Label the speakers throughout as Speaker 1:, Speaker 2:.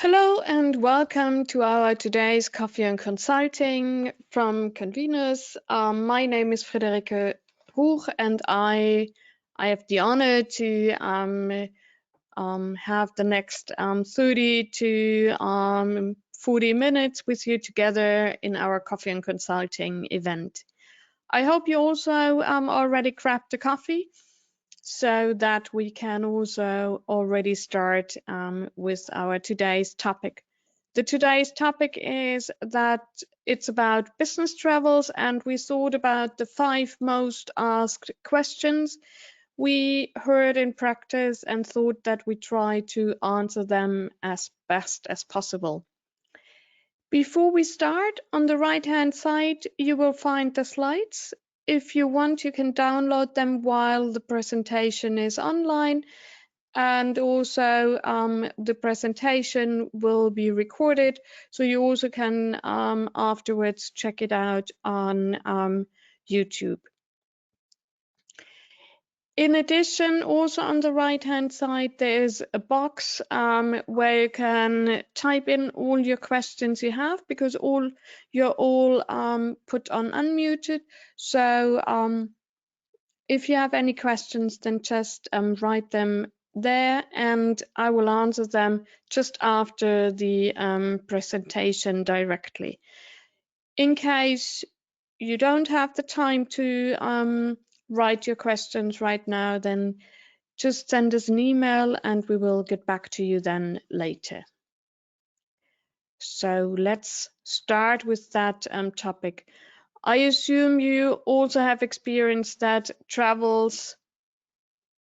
Speaker 1: Hello and welcome to our today's Coffee and Consulting from Convenus. My name is Friederike Ruch and I have the honor to have the next 30 to 40 minutes with you together in our Coffee and Consulting event. I hope you also already grabbed the coffee so that we can also already start with our today's topic. The today's topic is that it's about business travels, and we thought about the 5 most asked questions we heard in practice and thought that we try to answer them as best as possible. Before we start, on the right-hand side, you will find the slides. If you want, you can download them while the presentation is online. And also, the presentation will be recorded, so you also can afterwards check it out on YouTube. In addition, also on the right-hand side, there is a box where you can type in all your questions you have, because you're all put on unmuted. So if you have any questions, then just write them there, and I will answer them just after the presentation directly. In case you don't have the time to write your questions right now, then just send us an email and we will get back to you then later. So let's start with that topic. I assume you also have experienced that travels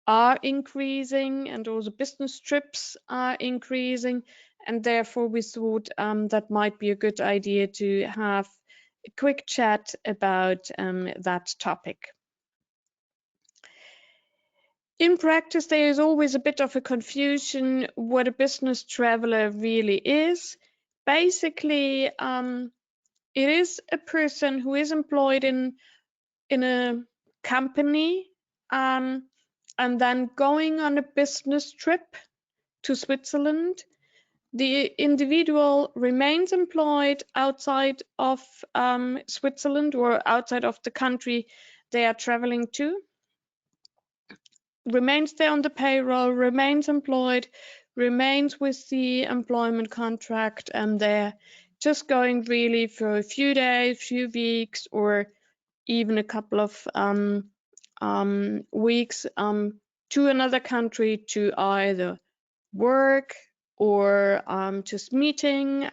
Speaker 1: are increasing and also business trips are increasing, and therefore we thought that might be a good idea to have a quick chat about that topic. In practice, there is always a bit of a confusion what a business traveler really is. Basically, it is a person who is employed in a company and then going on a business trip to Switzerland. The individual remains employed outside of Switzerland or outside of the country they are traveling to, remains there on the payroll, remains employed, remains with the employment contract, and they're just going really for a few days, few weeks, or even a couple of weeks to another country to either work or just meeting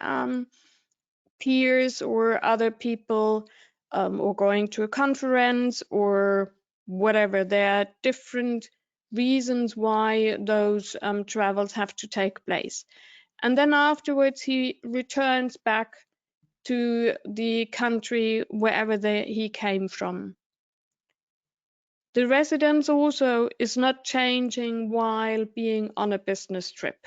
Speaker 1: peers or other people, or going to a conference or whatever. There are different reasons why those travels have to take place. And then afterwards, he returns back to the country wherever he came from. The residence also is not changing while being on a business trip.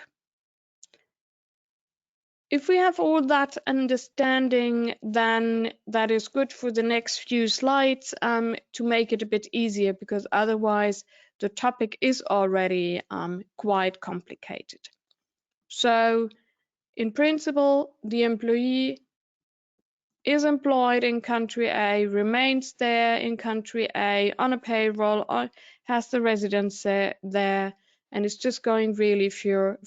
Speaker 1: If we have all that understanding, then that is good for the next few slides to make it a bit easier, because otherwise the topic is already quite complicated. So in principle, the employee is employed in country A, remains there in country A on a payroll, or has the residence there, and is just going really for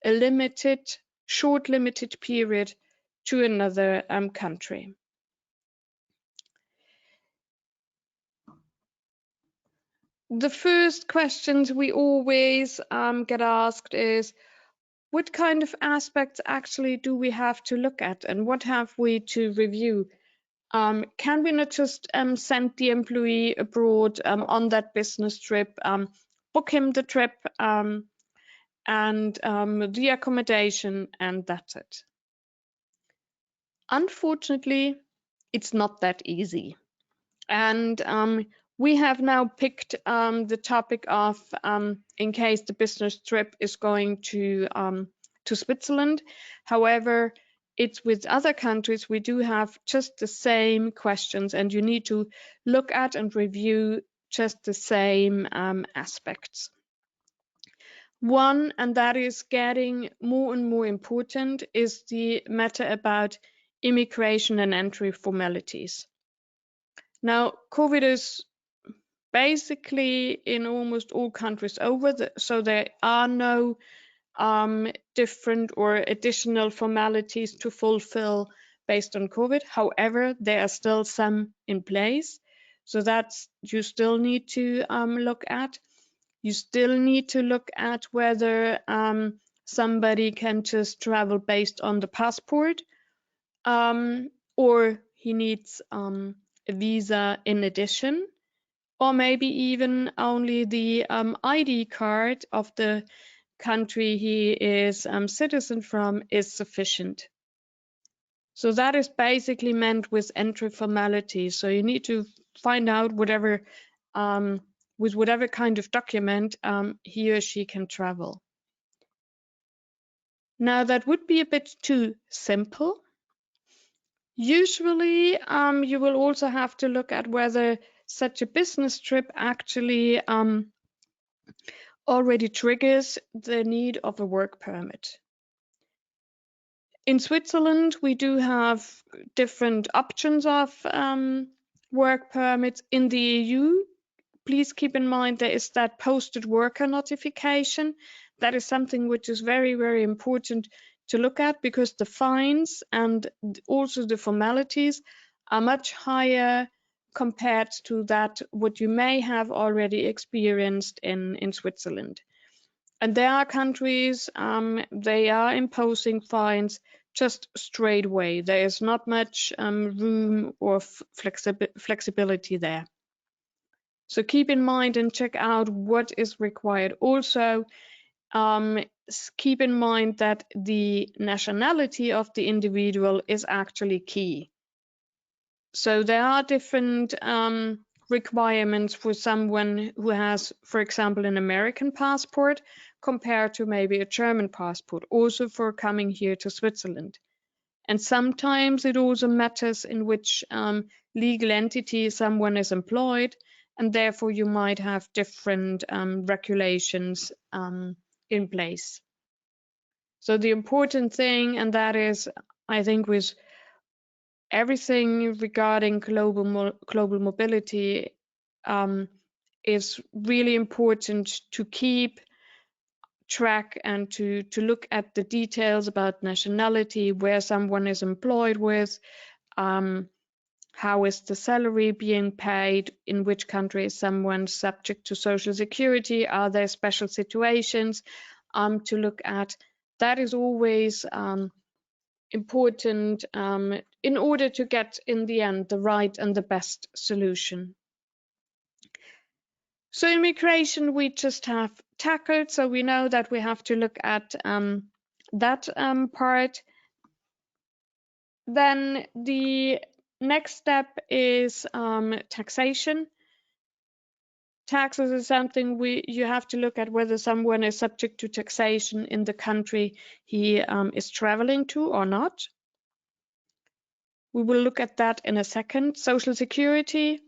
Speaker 1: a short limited period to another country. The first questions we always get asked is, what kind of aspects actually do we have to look at, and what have we to review? Can we not just send the employee abroad on that business trip, book him the trip and the accommodation, and that's it? Unfortunately, it's not that easy. And we have now picked the topic of, in case the business trip is going to Switzerland. However, it's with other countries, we do have just the same questions, and you need to look at and review just the same aspects. One, and that is getting more and more important, is the matter about immigration and entry formalities. Now, COVID is basically in almost all countries over, so there are no different or additional formalities to fulfill based on COVID. However, there are still some in place, so that's you still need to look at. You still need to look at whether somebody can just travel based on the passport, or he needs a visa in addition, or maybe even only the ID card of the country he is citizen from is sufficient. So that is basically meant with entry formalities. So you need to find out whatever with whatever kind of document he or she can travel. Now that would be a bit too simple. Usually you will also have to look at whether such a business trip actually already triggers the need of a work permit. In Switzerland, we do have different options of work permits. In the EU, please keep in mind there is that posted worker notification. That is something which is very, very important to look at, because the fines and also the formalities are much higher compared to that what you may have already experienced in Switzerland. And there are countries, they are imposing fines just straight away. There is not much room or flexibility there. So keep in mind and check out what is required. Also, keep in mind that the nationality of the individual is actually key. So there are different requirements for someone who has, for example, an American passport compared to maybe a German passport, also for coming here to Switzerland. And sometimes it also matters in which legal entity someone is employed, and therefore you might have different regulations in place. So the important thing, and that is, I think, with everything regarding global mobility, is really important to keep track and to look at the details about nationality, where someone is employed with, how is the salary being paid, in which country is someone subject to social security, are there special situations to look at. That is always important in order to get in the end the right and the best solution. So immigration we just have tackled, so we know that we have to look at that part. Then the next step is taxation. Taxes is something you have to look at whether someone is subject to taxation in the country he is traveling to or not. We will look at that in a second. Social security.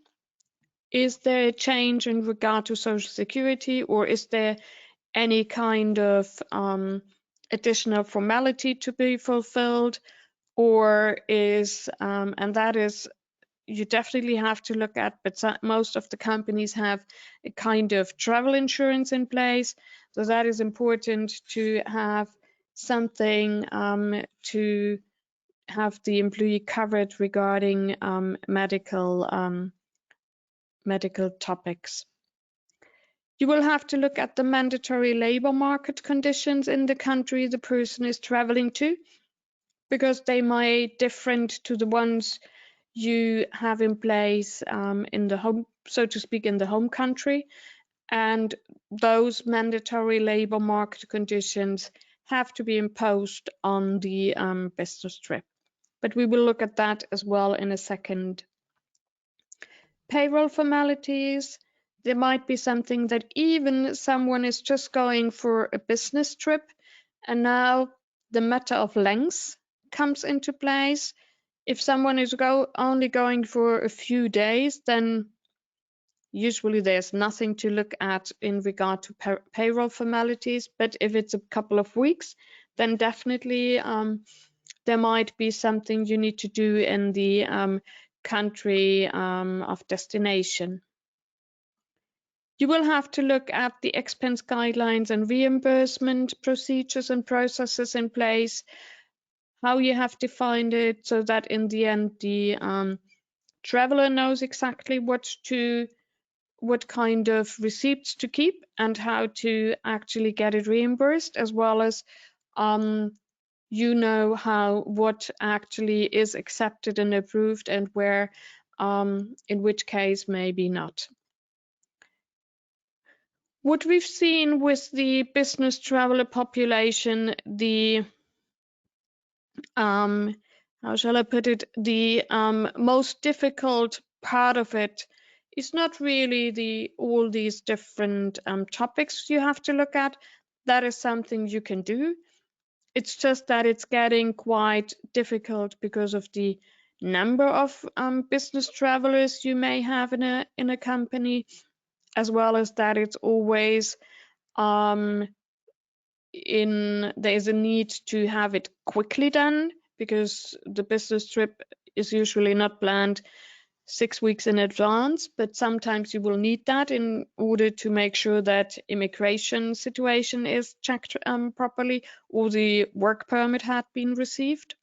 Speaker 1: Is there a change in regard to social security, or is there any kind of additional formality to be fulfilled, or is and that is you definitely have to look at, but most of the companies have a kind of travel insurance in place, so that is important to have something to have the employee covered regarding medical topics. You will have to look at the mandatory labor market conditions in the country the person is traveling to, because they might be different to the ones you have in place in the home, so to speak, in the home country. And those mandatory labor market conditions have to be imposed on the business trip. But we will look at that as well in a second. Payroll formalities. There might be something that even someone is just going for a business trip, and now the matter of length comes into place. If someone is only going for a few days, then Usually there's nothing to look at in regard to payroll formalities, but if it's a couple of weeks, then definitely there might be something you need to do in the country of destination. You will have to look at the expense guidelines and reimbursement procedures and processes in place, how you have defined it so that in the end the traveler knows exactly what kind of receipts to keep and how to actually get it reimbursed, as well as you know what actually is accepted and approved and where in which case maybe not. What we've seen with the business traveler population, the how shall I put it, the most difficult part of it is not really all these different topics you have to look at. That is something you can do. It's just that it's getting quite difficult because of the number of business travelers you may have in a company, as well as that it's always there's a need to have it quickly done, because the business trip is usually not planned 6 weeks in advance, but sometimes you will need that in order to make sure that immigration situation is checked properly, or the work permit had been received.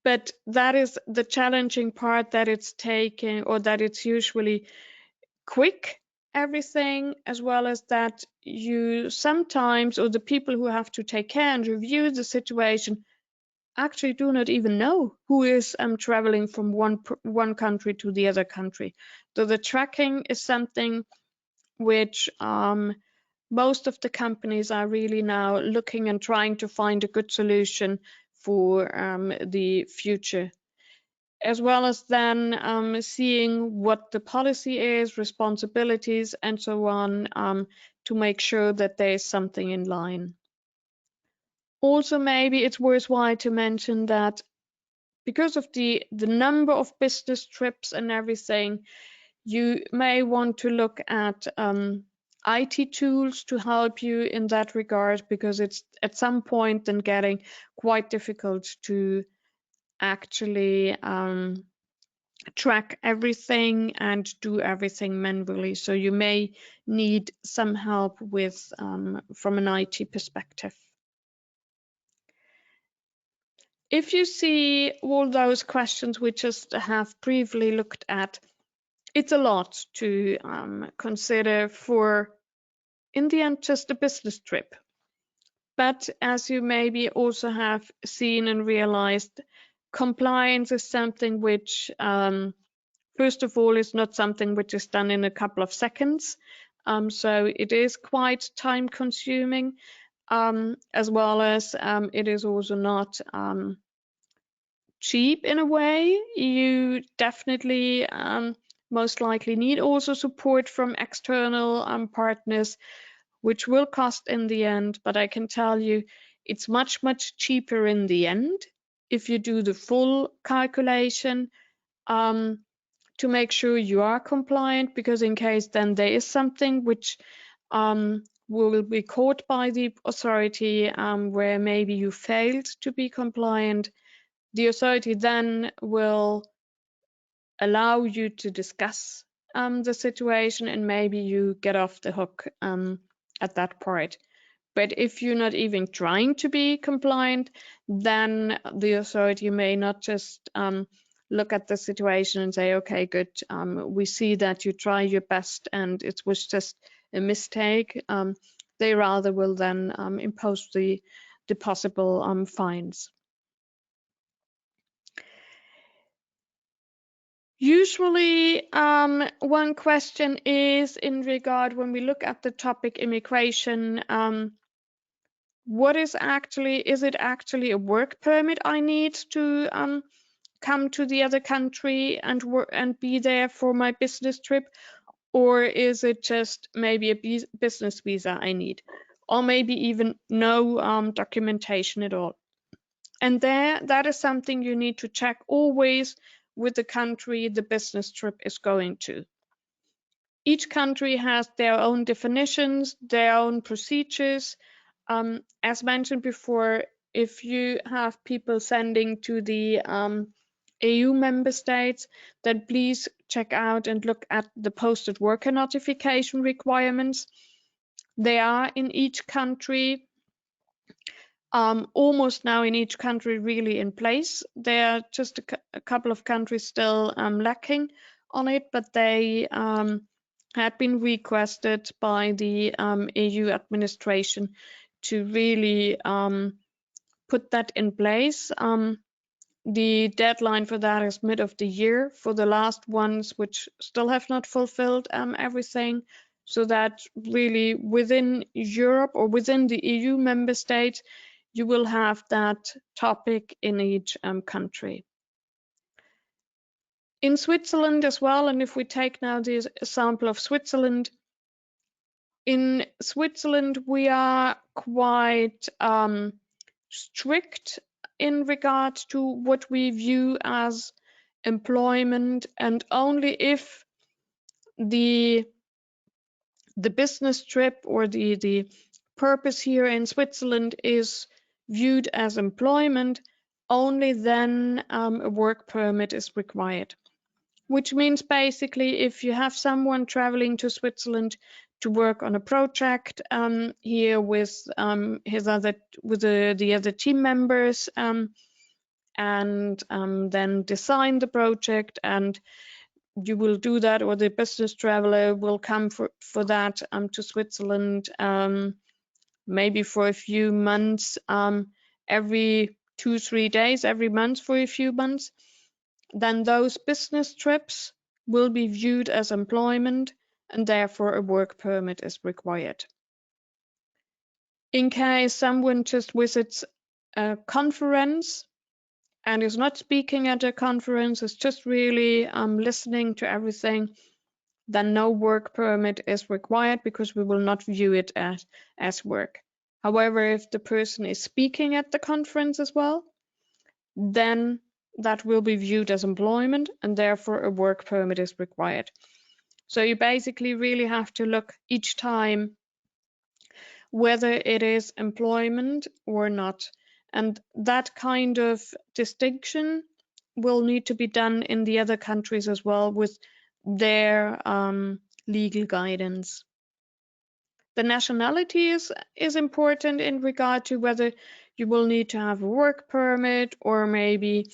Speaker 1: But that is the challenging part, that it's taking, or that it's usually quick, everything, as well as that you sometimes, or the people who have to take care and review the situation, actually do not even know who is traveling from one country to the other country. So the tracking is something which most of the companies are really now looking and trying to find a good solution for the future, as well as then seeing what the policy is, responsibilities, and so on, to make sure that there is something in line. Also, maybe it's worthwhile to mention that because of the number of business trips and everything, you may want to look at IT tools to help you in that regard, because it's at some point then getting quite difficult to actually track everything and do everything manually. So you may need some help with from an IT perspective. If you see all those questions we just have briefly looked at, it's a lot to consider for, in the end, just a business trip. But as you maybe also have seen and realized, compliance is something which, first of all, is not something which is done in a couple of seconds. So it is quite time consuming, as well as it is also not cheap in a way. You definitely most likely need also support from external partners, which will cost in the end. But I can tell you, it's much, much cheaper in the end if you do the full calculation to make sure you are compliant, because in case then there is something which will be caught by the authority where maybe you failed to be compliant, the authority then will allow you to discuss the situation, and maybe you get off the hook at that part. But if you're not even trying to be compliant, then the authority may not just look at the situation and say, okay, good, we see that you try your best and it was just a mistake. They rather will then impose the possible fines. Usually, one question is in regard, when we look at the topic immigration, what is it actually a work permit I need to come to the other country and work and be there for my business trip, or is it just maybe a business visa I need, or maybe even no documentation at all? And that is something you need to check always with the country the business trip is going to. Each country has their own definitions, their own procedures. As mentioned before, if you have people sending to the EU member states, then please check out and look at the posted worker notification requirements. They are in each country, almost now in each country really in place. There are just a couple of countries still lacking on it, but they had been requested by the EU administration to really put that in place. The deadline for that is mid of the year for the last ones which still have not fulfilled everything, so that really within Europe or within the EU member states, you will have that topic in each country. In Switzerland as well, and if we take now the example of Switzerland, in Switzerland we are quite strict in regard to what we view as employment, and only if the business trip or the purpose here in Switzerland is viewed as employment, only then a work permit is required. Which means basically if you have someone traveling to Switzerland to work on a project here with the other team members and then design the project, and you will do that, or the business traveler will come for that to Switzerland maybe for a few months, every 2-3 days every month for a few months, then those business trips will be viewed as employment and therefore a work permit is required. In case someone just visits a conference and is not speaking at a conference, is just really listening to everything, then no work permit is required because we will not view it as work. However, if the person is speaking at the conference as well, then that will be viewed as employment and therefore a work permit is required. So you basically really have to look each time whether it is employment or not. And that kind of distinction will need to be done in the other countries as well with their legal guidance. The nationality is important in regard to whether you will need to have a work permit or maybe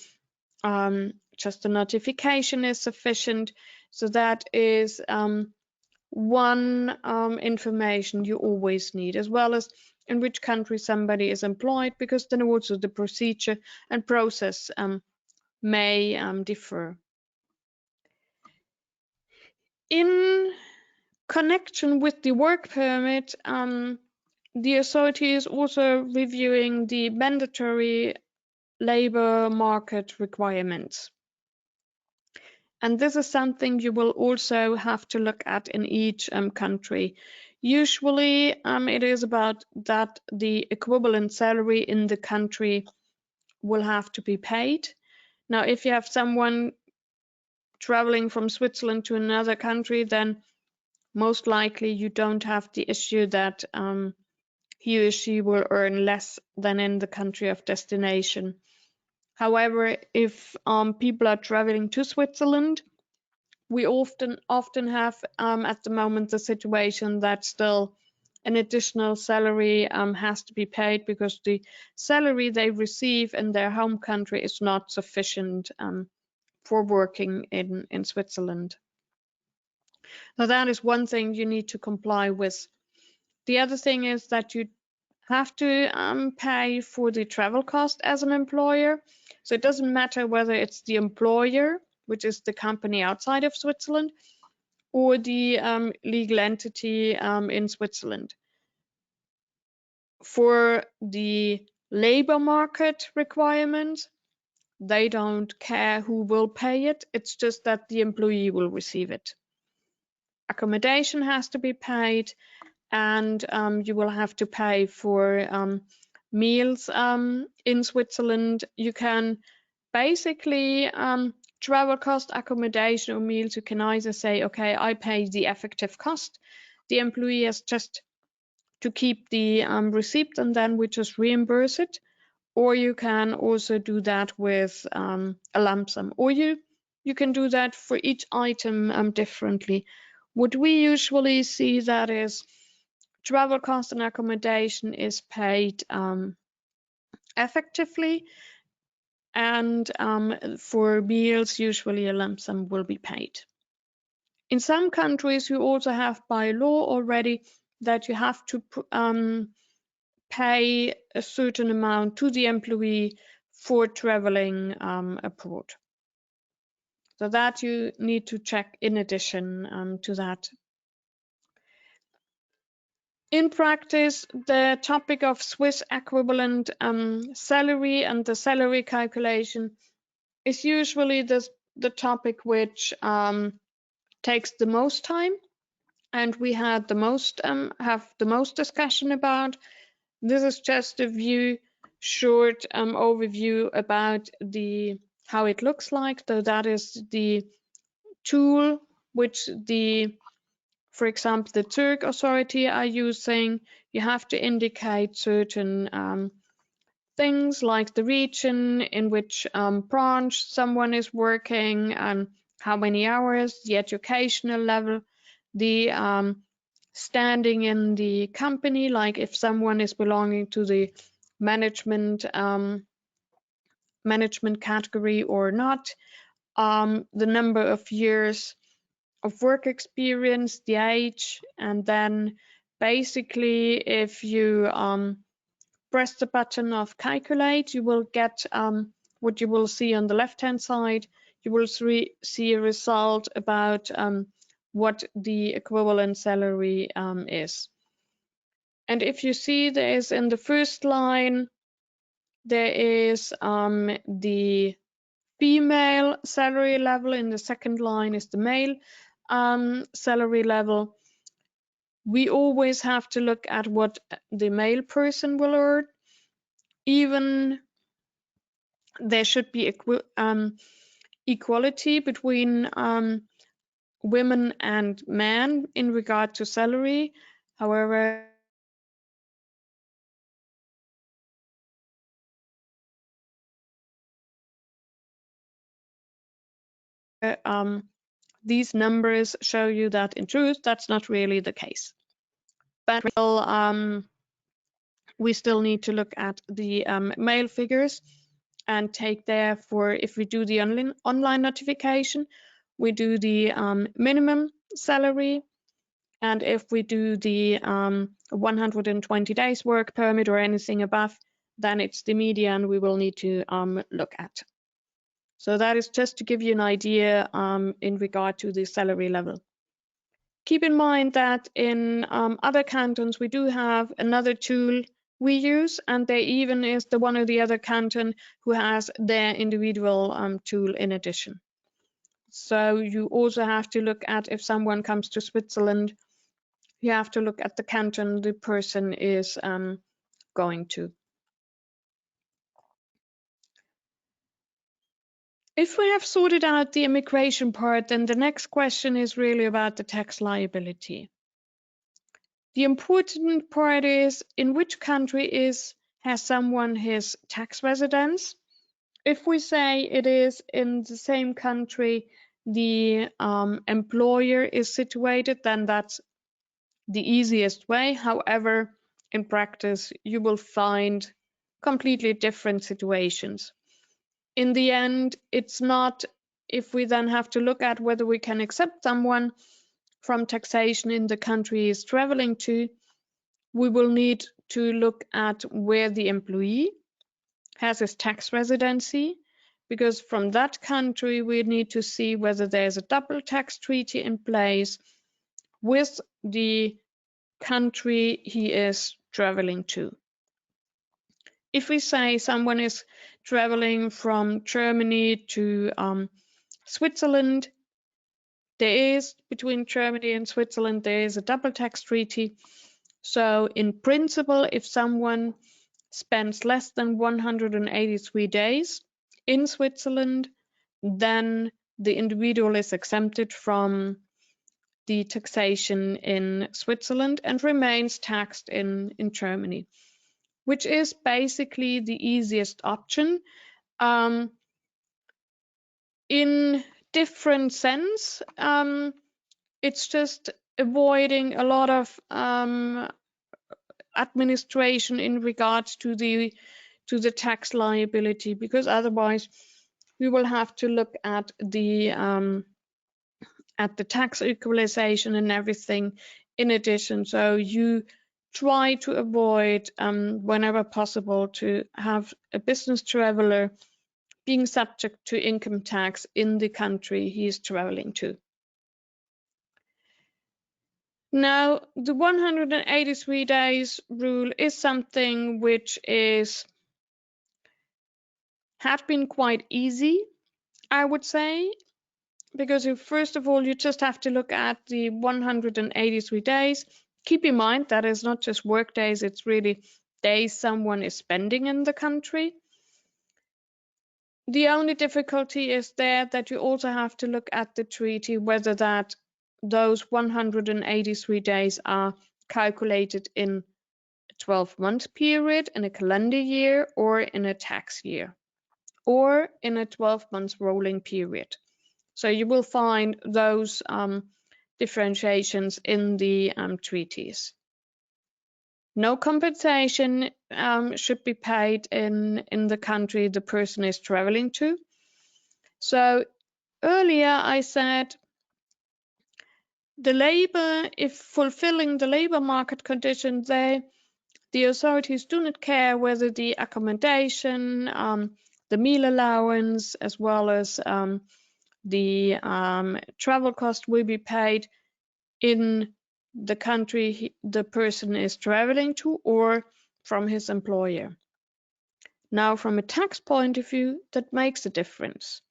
Speaker 1: just a notification is sufficient. So that is one information you always need, as well as in which country somebody is employed, because then also the procedure and process may differ. In connection with the work permit, the authority is also reviewing the mandatory labor market requirements. And this is something you will also have to look at in each country. Usually it is about that the equivalent salary in the country will have to be paid. Now, if you have someone traveling from Switzerland to another country, then most likely you don't have the issue that he or she will earn less than in the country of destination. However, if people are traveling to Switzerland, we often have at the moment the situation that still an additional salary has to be paid because the salary they receive in their home country is not sufficient for working in Switzerland. Now that is one thing you need to comply with. The other thing is that you have to pay for the travel cost as an employer. So it doesn't matter whether it's the employer, which is the company outside of Switzerland, or the legal entity in Switzerland. For the labor market requirements, they don't care who will pay it. It's just that the employee will receive it. Accommodation has to be paid, and you will have to pay for meals in Switzerland. You can basically travel cost, accommodation, or meals, you can either say, okay, I pay the effective cost. The employee has just to keep the receipt, and then we just reimburse it. Or you can also do that with a lump sum, or you can do that for each item differently. What we usually see that is travel cost and accommodation is paid effectively, and for meals, usually a lump sum will be paid. In some countries, you also have by law already that you have to pay a certain amount to the employee for traveling abroad. So that you need to check in addition to that. In practice, the topic of Swiss equivalent salary and the salary calculation is usually the topic which takes the most time, and we had the most have the most discussion about. This is just a short overview about how it looks like. So that is the tool which for example, the Zurich authority are using. You have to indicate certain things like the region in which branch someone is working, and how many hours, the educational level, the standing in the company, like if someone is belonging to the management category or not, the number of years of work experience, the age, and then basically if you press the button of calculate, you will get what you will see on the left hand side. You will see a result about what the equivalent salary is. And if you see, there is in the first line, there is the female salary level. In the second line is the male salary level. We always have to look at what the male person will earn. Even there should be equality between women and men in regard to salary. However, these numbers show you that in truth, that's not really the case. But we still need to look at the male figures and take therefore, if we do the online notification, we do the minimum salary. And if we do the 120 days work permit or anything above, then it's the median we will need to look at. So that is just to give you an idea in regard to the salary level. Keep in mind that in other cantons, we do have another tool we use, and there even is the one or the other canton who has their individual tool in addition. So you also have to look at, if someone comes to Switzerland, you have to look at the canton the person is going to. If we have sorted out the immigration part, then the next question is really about the tax liability. The important part is in which country has someone his tax residence. If we say it is in the same country the employer is situated, then that's the easiest way. However, in practice, you will find completely different situations. In the end, it's not, if we then have to look at whether we can accept someone from taxation in the country he's traveling to, we will need to look at where the employee has his tax residency, because from that country we need to see whether there's a double tax treaty in place with the country he is traveling to. If we say someone is traveling from Germany to Switzerland, there is, between Germany and Switzerland, there is a double tax treaty. So in principle, if someone spends less than 183 days in Switzerland, then the individual is exempted from the taxation in Switzerland and remains taxed in Germany, which is basically the easiest option. In different sense, it's just avoiding a lot of administration in regards to the tax liability, because otherwise we will have to look at the tax equalization and everything in addition. So you try to avoid whenever possible to have a business traveler being subject to income tax in the country he is traveling to. Now, the 183 days rule is something which had been quite easy, I would say, because first of all, you just have to look at the 183 days. Keep in mind that it's not just work days, it's really days someone is spending in the country. The only difficulty is there that you also have to look at the treaty, whether those 183 days are calculated in a 12-month period, in a calendar year, or in a tax year, or in a 12-month rolling period. So you will find those differentiations in the treaties. No compensation should be paid in the country the person is traveling to. So earlier I said if fulfilling the labor market conditions, the authorities do not care whether the accommodation, the meal allowance, as well as the travel cost will be paid in the country the person is traveling to or from his employer. Now, from a tax point of view, that makes a difference,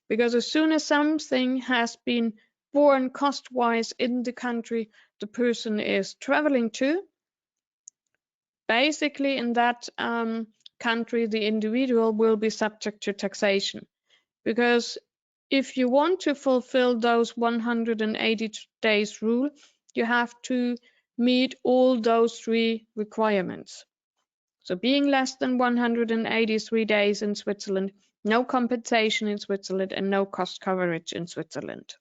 Speaker 1: because as soon as something has been borne cost-wise in the country the person is traveling to, basically in that country the individual will be subject to taxation. Because if you want to fulfill those 180 days rule, you have to meet all those 3 requirements. So being less than 183 days in Switzerland, no compensation in Switzerland, and no cost coverage in Switzerland.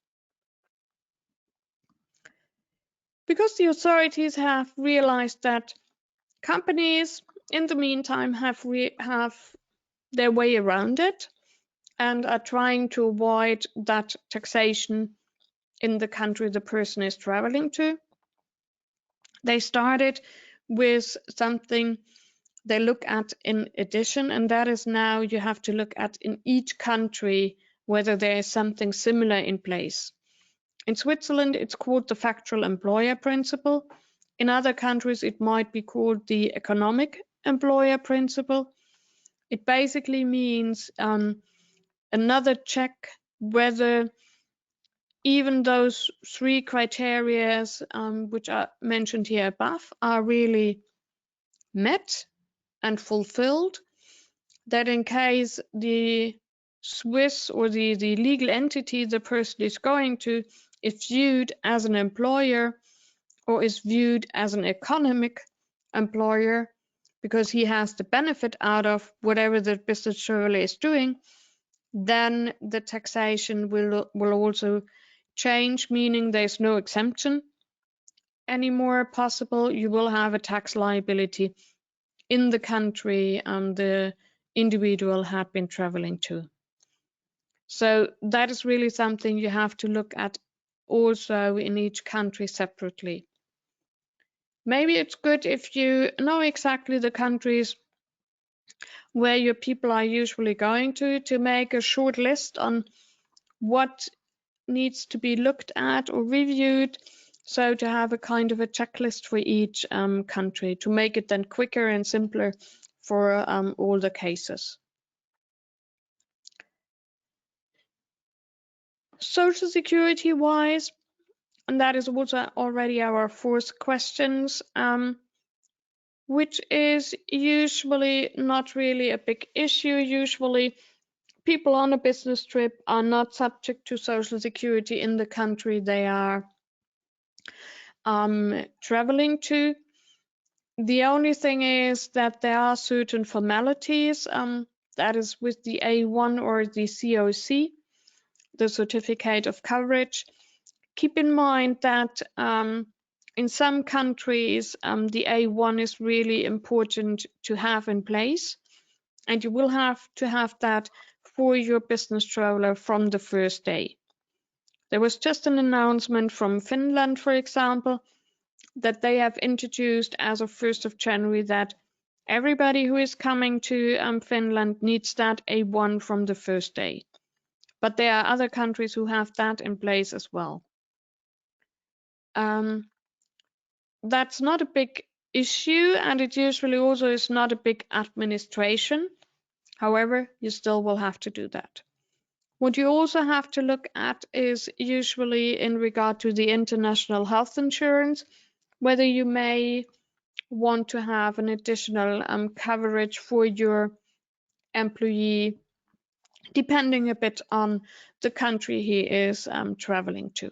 Speaker 1: Because the authorities have realized that companies in the meantime have their way around it and are trying to avoid that taxation in the country the person is traveling to, they started with something they look at in addition, and that is now you have to look at in each country whether there is something similar in place. In Switzerland, it's called the factual employer principle. In other countries, it might be called the economic employer principle. It basically means another check whether even those 3 criteria which are mentioned here above are really met and fulfilled, that in case the Swiss or the legal entity the person is going to is viewed as an employer or is viewed as an economic employer because he has the benefit out of whatever the business traveler is doing, then the taxation will also change, meaning there's no exemption anymore possible. You will have a tax liability in the country the individual had been traveling to. So that is really something you have to look at also in each country separately. Maybe it's good if you know exactly the countries where your people are usually going to make a short list on what needs to be looked at or reviewed, so to have a kind of a checklist for each country to make it then quicker and simpler for all the cases. Social Security wise, and that is also already our 4th questions, which is usually not really a big issue. Usually people on a business trip are not subject to Social Security in the country they are traveling to. The only thing is that there are certain formalities, that is with the A1 or the COC, the Certificate of Coverage. Keep in mind that in some countries, the A1 is really important to have in place, and you will have to have that for your business traveler from the first day. There was just an announcement from Finland, for example, that they have introduced as of 1st of January that everybody who is coming to Finland needs that A1 from the first day. But there are other countries who have that in place as well. That's not a big issue, and it usually also is not a big administration. However, you still will have to do that. What you also have to look at is usually in regard to the international health insurance, whether you may want to have an additional coverage for your employee, depending a bit on the country he is traveling to.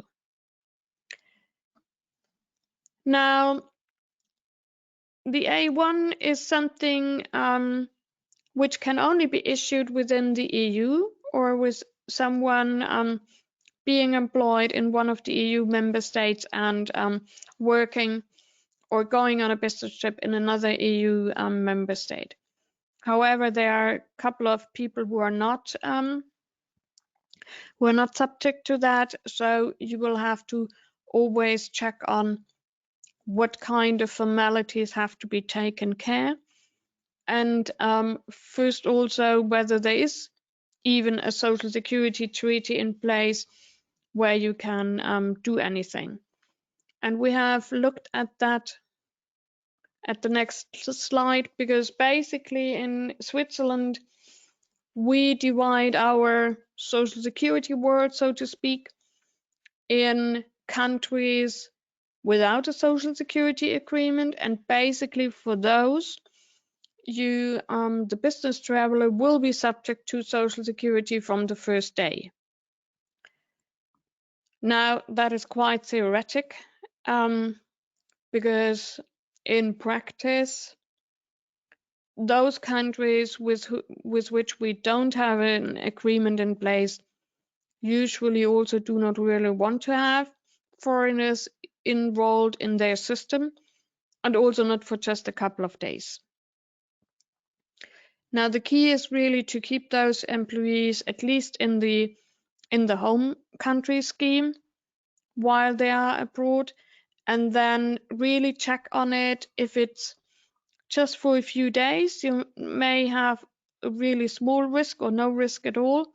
Speaker 1: Now, the A1 is something which can only be issued within the EU or with someone being employed in one of the EU member states and working or going on a business trip in another EU member state. However, there are a couple of people who are not subject to that, so you will have to always check on what kind of formalities have to be taken care, and first also whether there is even a Social Security treaty in place where you can do anything. And we have looked at that at the next slide, because basically in Switzerland we divide our Social Security world, so to speak, in countries without a Social Security agreement, and basically for those you the business traveler will be subject to Social Security from the first day. Now that is quite theoretic, because in practice those countries with which we don't have an agreement in place usually also do not really want to have foreigners enrolled in their system, and also not for just a couple of days. Now the key is really to keep those employees at least in the home country scheme while they are abroad, and then really check on it. If it's just for a few days, you may have a really small risk or no risk at all.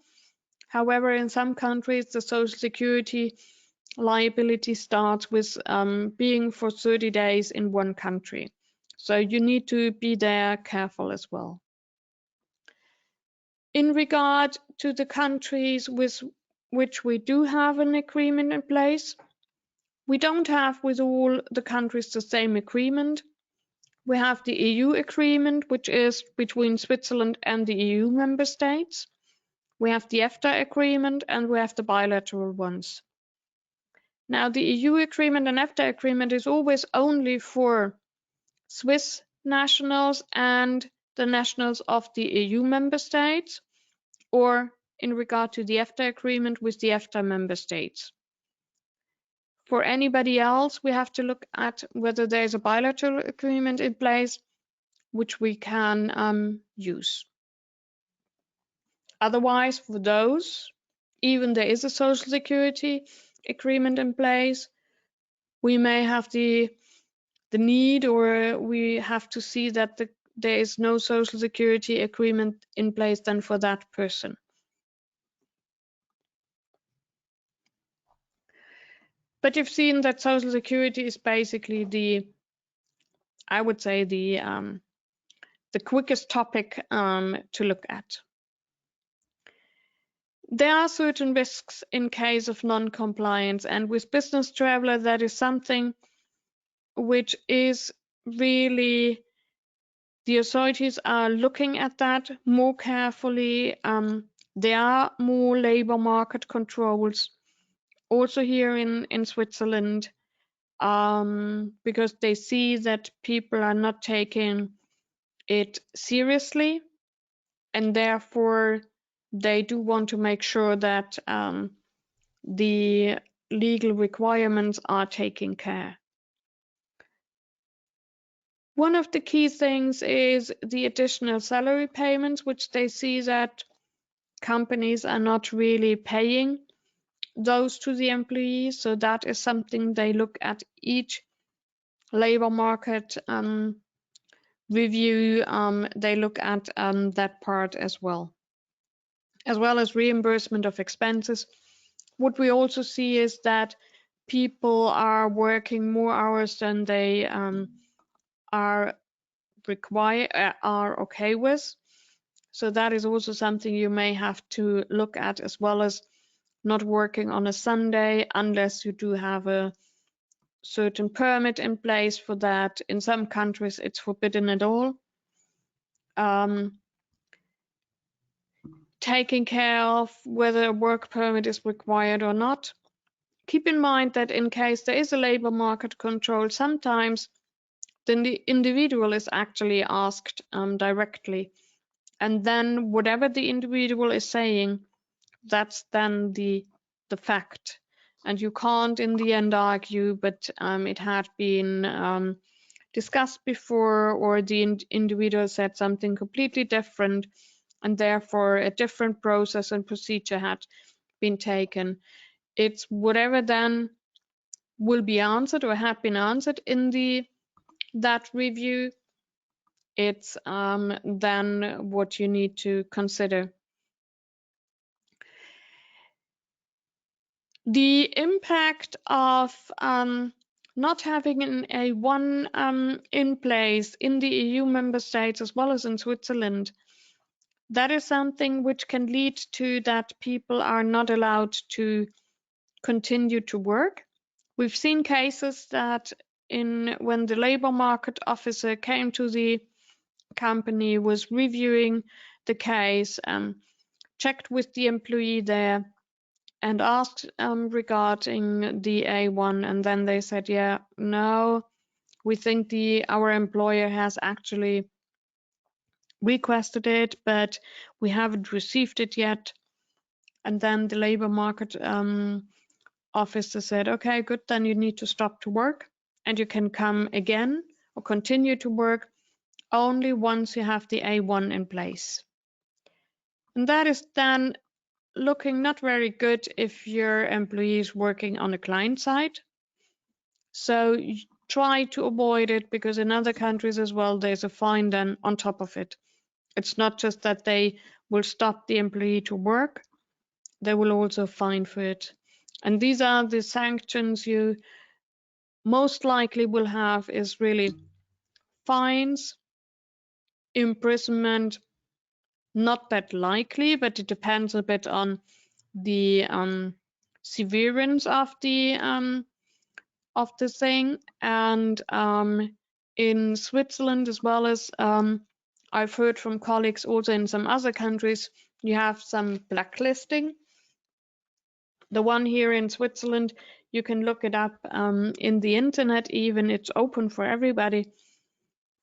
Speaker 1: However, in some countries, the Social Security liability starts with being for 30 days in one country. So you need to be there careful as well. In regard to the countries with which we do have an agreement in place, we don't have with all the countries the same agreement. We have the EU agreement, which is between Switzerland and the EU member states. We have the EFTA agreement, and we have the bilateral ones. Now, the EU agreement and EFTA agreement is always only for Swiss nationals and the nationals of the EU member states, or in regard to the EFTA agreement with the EFTA member states. For anybody else, we have to look at whether there's a bilateral agreement in place, which we can use. Otherwise, for those, even there is a Social Security agreement in place, we may have the need, or we have to see that there is no Social Security agreement in place then for that person. But you've seen that Social Security is basically I would say the quickest topic to look at. There are certain risks in case of non-compliance, and with business traveler, that is something which is really, the authorities are looking at that more carefully There are more labor market controls also here in Switzerland, because they see that people are not taking it seriously, and therefore they do want to make sure that the legal requirements are taken care. One of the key things is the additional salary payments, which they see that companies are not really paying those to the employees. So that is something they look at each labor market review. They look at that part as well as reimbursement of expenses. What we also see is that people are working more hours than they are okay with. So that is also something you may have to look at, as well as not working on a Sunday unless you do have a certain permit in place for that. In some countries, it's forbidden at all. Taking care of whether a work permit is required or not. Keep in mind that in case there is a labor market control, sometimes then the individual is actually asked directly. And then whatever the individual is saying, that's then the fact. And you can't in the end argue, but it had been discussed before, or the individual said something completely different, and therefore a different process and procedure had been taken. It's whatever then will be answered or had been answered in that review. It's then what you need to consider. The impact of not having an A1 in place in the EU member states as well as in Switzerland, that is something which can lead to that people are not allowed to continue to work. We've seen cases that when the labor market officer came to the company, was reviewing the case, checked with the employee there, and asked regarding the A1, and then they said, yeah, no, we think our employer has actually requested it, but we haven't received it yet. And then the labor market officer said, okay, good, then you need to stop to work, and you can come again or continue to work only once you have the A1 in place. And that is then looking not very good if your employee is working on a client side. So try to avoid it, because in other countries as well, there's a fine then on top of it. It's not just that they will stop the employee to work, they will also fine for it. And these are the sanctions you most likely will have, is really fines, imprisonment, not that likely, but it depends a bit on the severance of the thing. And in Switzerland, as well as I've heard from colleagues also in some other countries, you have some blacklisting. The one here in Switzerland, you can look it up in the internet, even it's open for everybody.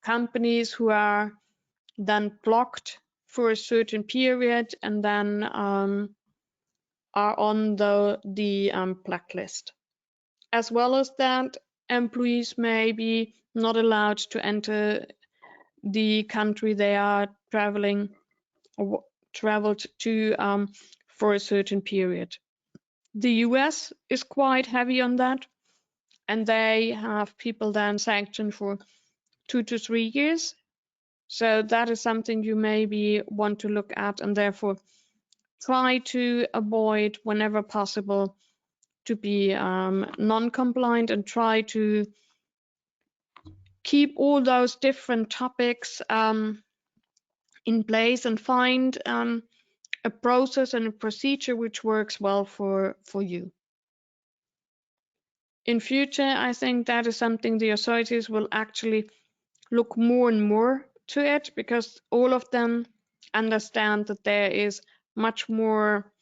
Speaker 1: Companies who are then blocked for a certain period and then are on the blacklist. As well as that, employees may be not allowed to enter the country they are traveled to for a certain period. The US is quite heavy on that, and they have people then sanctioned for 2 to 3 years. So that is something you maybe want to look at, and therefore try to avoid whenever possible to be non-compliant, and try to keep all those different topics in place, and find a process and a procedure which works well for you. In future, I think that is something the authorities will actually look more and more to it, because all of them understand that there is much more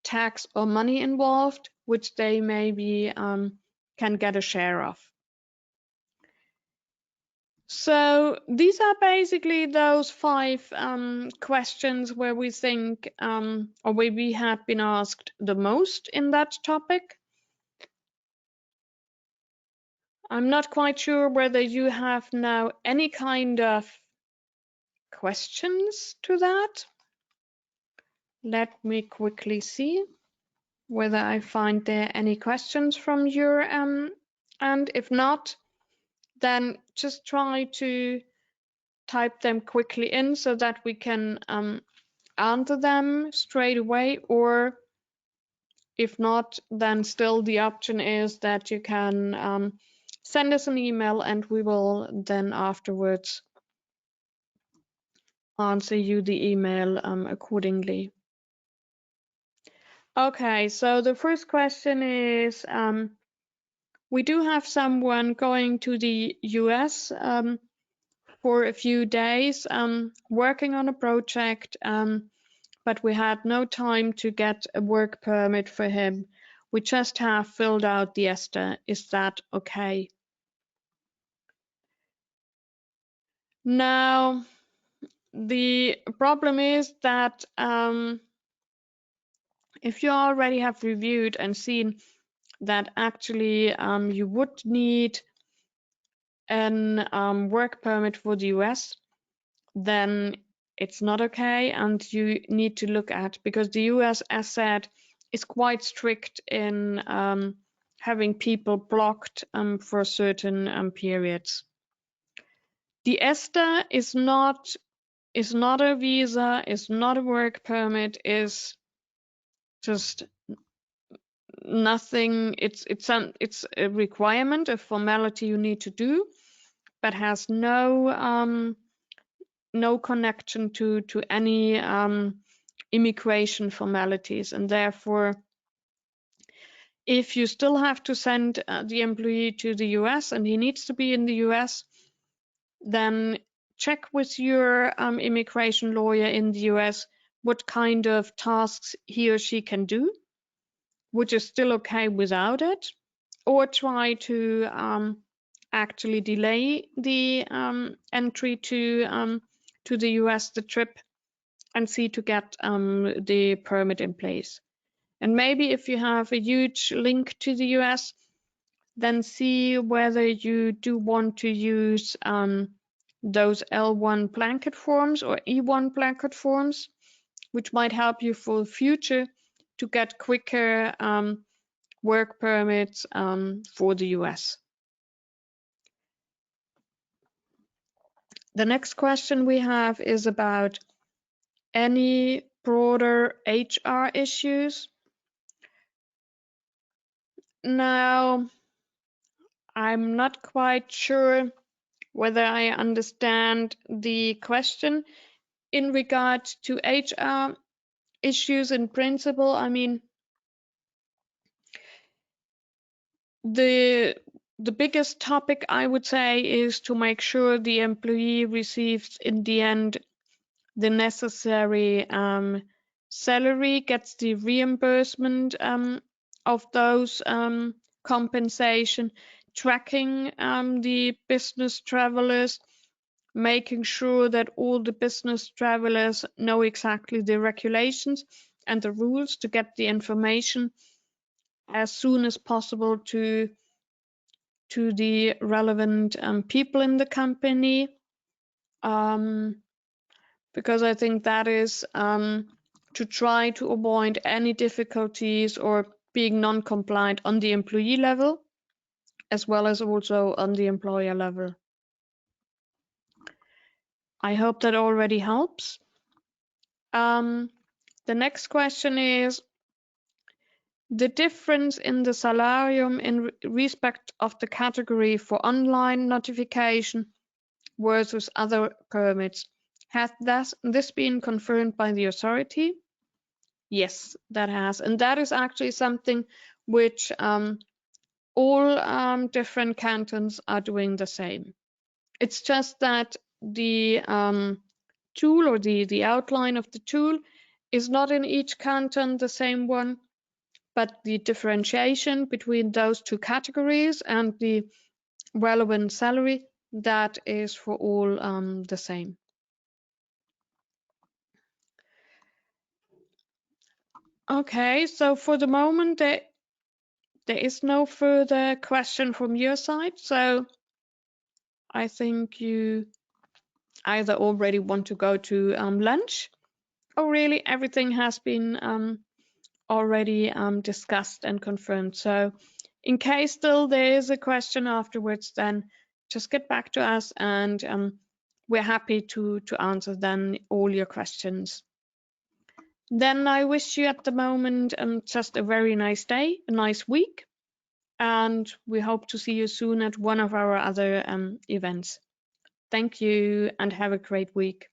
Speaker 1: tax or money involved, which they maybe can get a share of. So these are basically those 5 questions where we think, or where we had been asked the most in that topic. I'm not quite sure whether you have now any kind of questions to that. Let me quickly see whether I find there any questions from your and if not, then just try to type them quickly in so that we can answer them straight away, or if not, then still the option is that you can send us an email and we will then afterwards answer you the email accordingly. Okay, so the first question is, we do have someone going to the US for a few days working on a project, but we had no time to get a work permit for him. We just have filled out the ESTA. Is that okay? Now, the problem is that if you already have reviewed and seen that actually you would need an work permit for the US, then it's not okay, and you need to look at, because the US, as said, is quite strict in having people blocked for certain periods. The ESTA is not a visa, is not a work permit, is just nothing. It's a requirement, a formality you need to do, but has no connection to any immigration formalities, and therefore, if you still have to send the employee to the US and he needs to be in the US, then check with your immigration lawyer in the US what kind of tasks he or she can do, which is still okay without it, or try to actually delay the entry to the US, the trip, and see to get the permit in place. And maybe if you have a huge link to the US, then see whether you do want to use those L1 blanket forms or E1 blanket forms, which might help you for the future to get quicker work permits for the US. The next question we have is about any broader HR issues. Now, I'm not quite sure whether I understand the question in regard to HR issues in principle. I mean, the biggest topic, I would say, is to make sure the employee receives in the end the necessary salary, gets the reimbursement of those compensation, tracking the business travelers, making sure that all the business travelers know exactly the regulations and the rules to get the information as soon as possible to the relevant people in the company, because I think that is to try to avoid any difficulties or being non-compliant on the employee level, as well as also on the employer level. I hope that already helps. The next question is the difference in the salarium in respect of the category for online notification versus other permits. Has this been confirmed by the authority? Yes, that has. And that is actually something which all different cantons are doing the same. It's just that the tool or the outline of the tool is not in each canton the same one, but the differentiation between those two categories and the relevant salary, that is for all the same. Okay, so for the moment, there is no further question from your side. So I think you either already want to go to lunch, or really everything has been already discussed and confirmed. So in case still there is a question afterwards, then just get back to us, and we're happy to answer then all your questions. Then I wish you at the moment just a very nice day, a nice week, and we hope to see you soon at one of our other events. Thank you and have a great week.